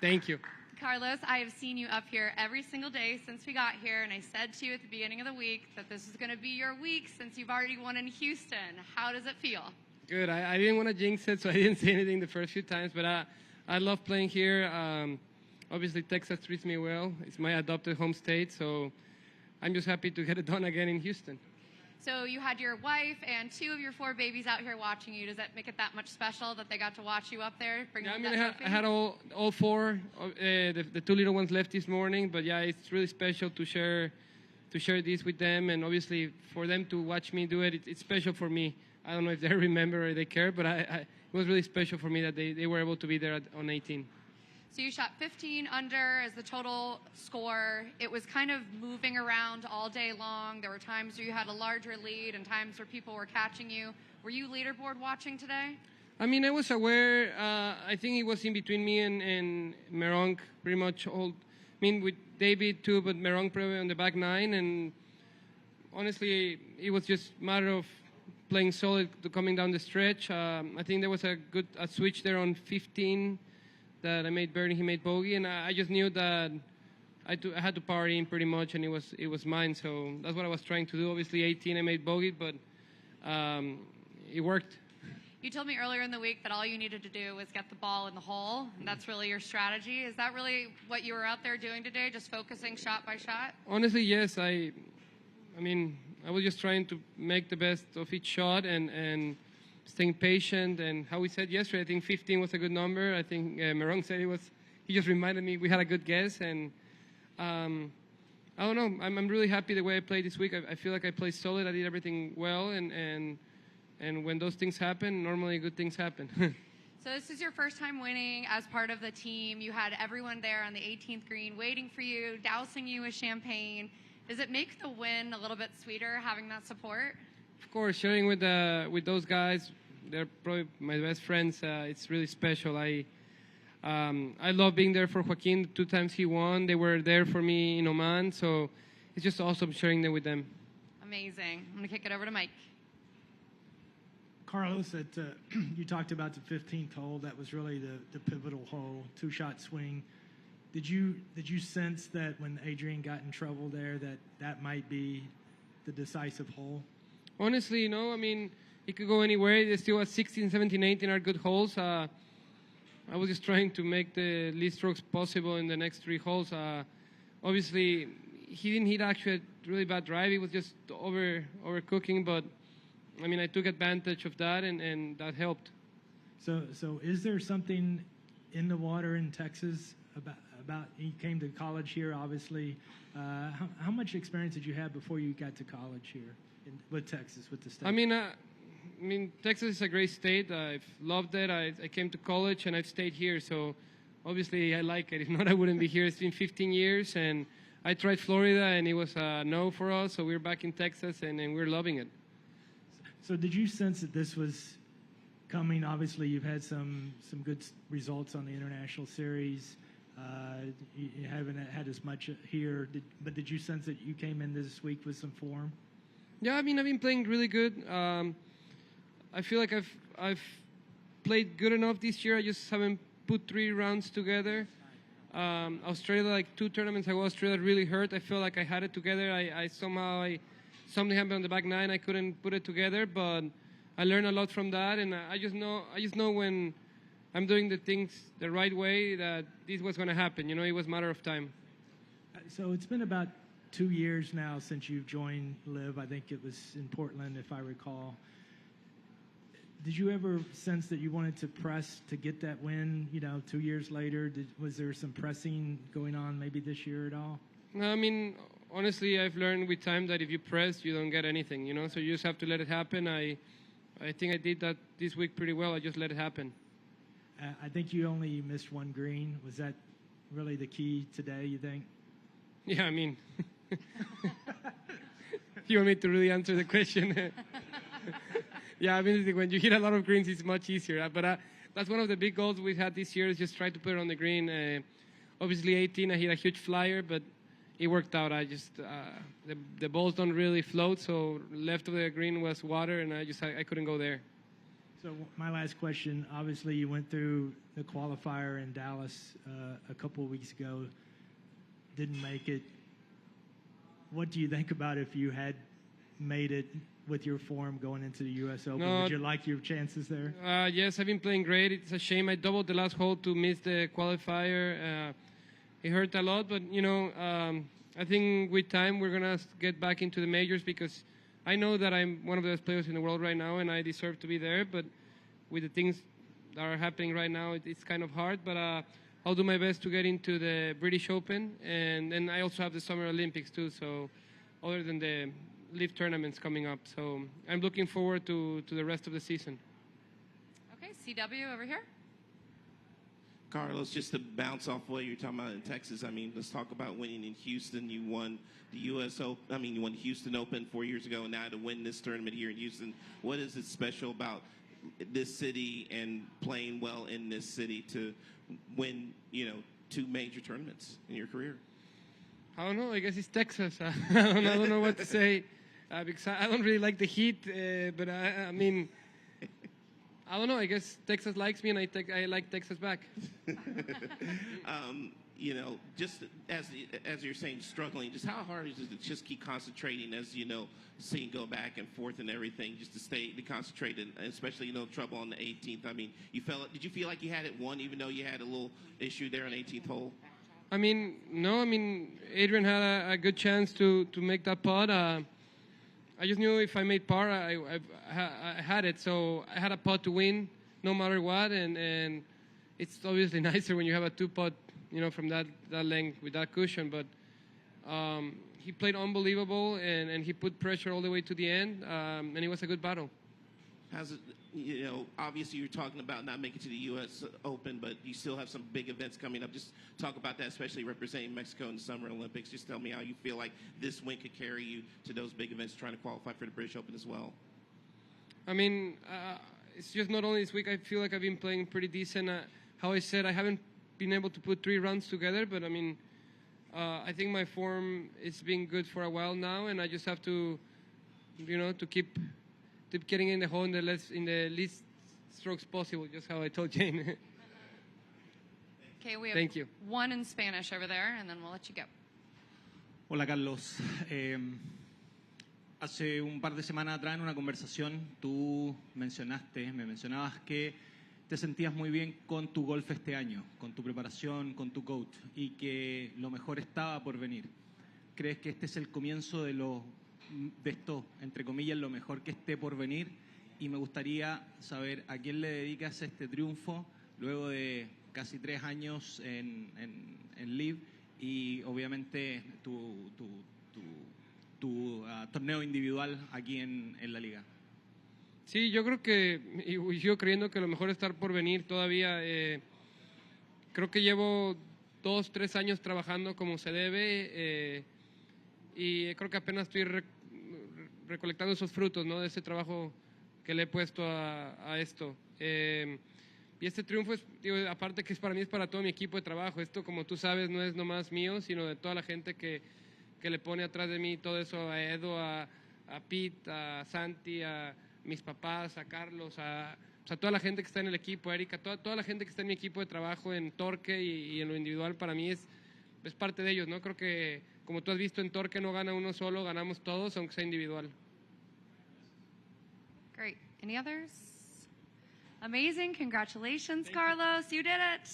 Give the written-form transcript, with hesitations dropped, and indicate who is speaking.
Speaker 1: Thank you.
Speaker 2: Carlos, I have seen you up here every single day since we got here, and I said to you at the beginning of the week that this is going to be your week since you've already won in Houston. How does it feel?
Speaker 1: Good. I didn't want to jinx it, so I didn't say anything the first few times, but I love playing here. Obviously, Texas treats me well. It's my adopted home state, so I'm just happy to get it done again in Houston.
Speaker 2: So you had your wife and 2 of your 4 babies out here watching you. Does that make it that much special that they got to watch you up there?
Speaker 1: Yeah, I mean, I had all 4. The 2 little ones left this morning, but yeah, it's really special to share this with them, and obviously for them to watch me do it, it's special for me. I don't know if they remember or they care, but it was really special for me that they were able to be there on 18.
Speaker 2: So you shot 15 under as the total score. It was kind of moving around all day long. There were times where you had a larger lead and times where people were catching you. Were you leaderboard watching today?
Speaker 1: I mean, I was aware. I think it was in between me and Meronk pretty much all. I mean, with David too, but Meronk probably on the back 9. And honestly, it was just a matter of playing solid coming down the stretch. I think there was a switch there on 15 that I made birdie, he made bogey, and I just knew that I had to power in pretty much, and it was mine. So that's what I was trying to do. Obviously, 18 I made bogey, but it worked.
Speaker 2: You told me earlier in the week that all you needed to do was get the ball in the hole, and that's really your strategy. Is that really what you were out there doing today, just focusing shot by shot?
Speaker 1: Honestly, yes. I mean, I was just trying to make the best of each shot and staying patient. And how we said yesterday, I think 15 was a good number. I think Meronk said he just reminded me we had a good guess. And I don't know, I'm really happy the way I played this week. I feel like I played solid. I did everything well. And when those things happen, normally good things happen.
Speaker 2: So this is your first time winning as part of the team. You had everyone there on the 18th green waiting for you, dousing you with champagne. Does it make the win a little bit sweeter having that support?
Speaker 1: Of course, sharing with those guys, they're probably my best friends. It's really special. I love being there for Joaquin. The 2 times he won, they were there for me in Oman. So it's just awesome sharing them with them.
Speaker 2: Amazing. I'm going to kick it over to Mike.
Speaker 3: Carlos, you talked about the 15th hole. That was really the pivotal hole, 2-shot swing. Did you sense that when Adrian got in trouble there that might be the decisive hole?
Speaker 1: Honestly, no. I mean, it could go anywhere. They still at 16, 17, 18 are good holes. I was just trying to make the least strokes possible in the next 3 holes. Obviously, he didn't hit actually a really bad drive. He was just overcooking, but I mean, I took advantage of that, and that helped.
Speaker 3: So is there something in the water in Texas about you came to college here, obviously. How much experience did you have before you got to college here with Texas, with the state?
Speaker 1: I mean, Texas is a great state. I've loved it. I came to college, and I've stayed here. So obviously, I like it. If not, I wouldn't be here. It's been 15 years, and I tried Florida, and it was a no for us. So we're back in Texas, and we're loving it.
Speaker 3: So did you sense that this was coming? Obviously, you've had some good results on the International Series. You haven't had as much here, but did you sense that you came in this week with some form?
Speaker 1: Yeah, I mean, I've been playing really good. I feel like I've played good enough this year. I just haven't put 3 rounds together. Australia, like 2 tournaments ago, Australia really hurt. I feel like I had it together. Something happened on the back 9. I couldn't put it together, but I learned a lot from that, and I just know when I'm doing the things the right way that this was going to happen. It was a matter of time.
Speaker 3: So it's been about 2 years now since you've joined LIV. I think it was in Portland, if I recall. Did you ever sense that you wanted to press to get that win, 2 years later? Was there some pressing going on maybe this year at all?
Speaker 1: No, I mean, honestly, I've learned with time that if you press, you don't get anything, So you just have to let it happen. I think I did that this week pretty well. I just let it happen.
Speaker 3: I think you only missed 1 green. Was that really the key today, you think?
Speaker 1: Yeah, I mean, you want me to really answer the question? Yeah, I mean, when you hit a lot of greens, it's much easier. But that's one of the big goals we've had this year is just try to put it on the green. Obviously, 18, I hit a huge flyer, but it worked out. I just, the balls don't really float, so left of the green was water, and I couldn't go there.
Speaker 3: So my last question, obviously you went through the qualifier in Dallas a couple of weeks ago, didn't make it. What do you think about if you had made it with your form going into the U.S. Open?
Speaker 1: No,
Speaker 3: Would you like your chances there?
Speaker 1: Yes, I've been playing great. It's a shame I doubled the last hole to miss the qualifier. It hurt a lot, but I think with time we're gonna get back into the majors because I know that I'm one of the best players in the world right now and I deserve to be there. But with the things that are happening right now, it's kind of hard. But I'll do my best to get into the British Open, and then I also have the Summer Olympics too. So other than the LIV tournaments coming up, so I'm looking forward to the rest of the season.
Speaker 2: Okay, CW over here.
Speaker 4: Carlos, just to bounce off what you're talking about in Texas, I mean, let's talk about winning in Houston. You won the U.S. Open. I mean, you won Houston Open 4 years ago, and now to win this tournament here in Houston. What is it special about this city and playing well in this city to win, 2 major tournaments in your career?
Speaker 1: I don't know. I guess it's Texas. I don't know what to say because I don't really like the heat. But I mean, I don't know. I guess Texas likes me, and I like Texas back.
Speaker 4: Just as you're saying, struggling. Just how hard is it to just keep concentrating as seeing go back and forth and everything, just to concentrate, and especially trouble on the 18th. I mean, did you feel like you had it won, even though you had a little issue there on 18th hole?
Speaker 1: I mean, no. I mean, Adrian had a good chance to make that putt. I just knew if I made par, I had it. So I had a putt to win, no matter what. And it's obviously nicer when you have a 2-putt, from that length with that cushion. But he played unbelievable, and he put pressure all the way to the end. And it was a good battle.
Speaker 4: How's it? Obviously you're talking about not making it to the U.S. Open, but you still have some big events coming up. Just talk about that, especially representing Mexico in the Summer Olympics. Just tell me how you feel like this win could carry you to those big events, trying to qualify for the British Open as well.
Speaker 1: I mean, it's just not only this week. I feel like I've been playing pretty decent. How I said, I haven't been able to put 3 runs together, but I mean, I think my form is been good for a while now, and I just have to, to keep getting in the hole in the least strokes possible, just how I told Jane.
Speaker 2: Okay, we have
Speaker 1: Thank you.
Speaker 2: one in Spanish over there, and then we'll let you go.
Speaker 5: Hola, Carlos. Hace un par de semanas atrás en una conversación me mencionabas que te sentías muy bien con tu golf este año, con tu preparación, con tu coach, y que lo mejor estaba por venir. ¿Crees que este es el comienzo de esto, entre comillas, lo mejor que esté por venir? Y me gustaría saber a quién le dedicas este triunfo luego de casi 3 años en LIV y obviamente tu torneo individual aquí en la liga.
Speaker 1: Sí, yo creo que, y sigo creyendo que lo mejor estar por venir todavía. Creo que llevo 2, 3 años trabajando como se debe y creo que apenas estoy recolectando esos frutos, ¿no? De ese trabajo que le he puesto a esto. Y este triunfo es, aparte que para mí, es para todo mi equipo de trabajo. Esto, como tú sabes, no es nomás mío, sino de toda la gente que le pone atrás de mí todo eso, a Edo, a Pete, a Santi, a mis papás, a Carlos, a toda la gente que está en el equipo, Erika, toda la gente que está en mi equipo de trabajo en Torque y en lo individual, para mí es parte de ellos, ¿no? Creo que, como tú has visto, en Torque no gana uno solo, ganamos todos, aunque sea individual.
Speaker 2: Great. Any others? Amazing. Congratulations, Carlos. You did it.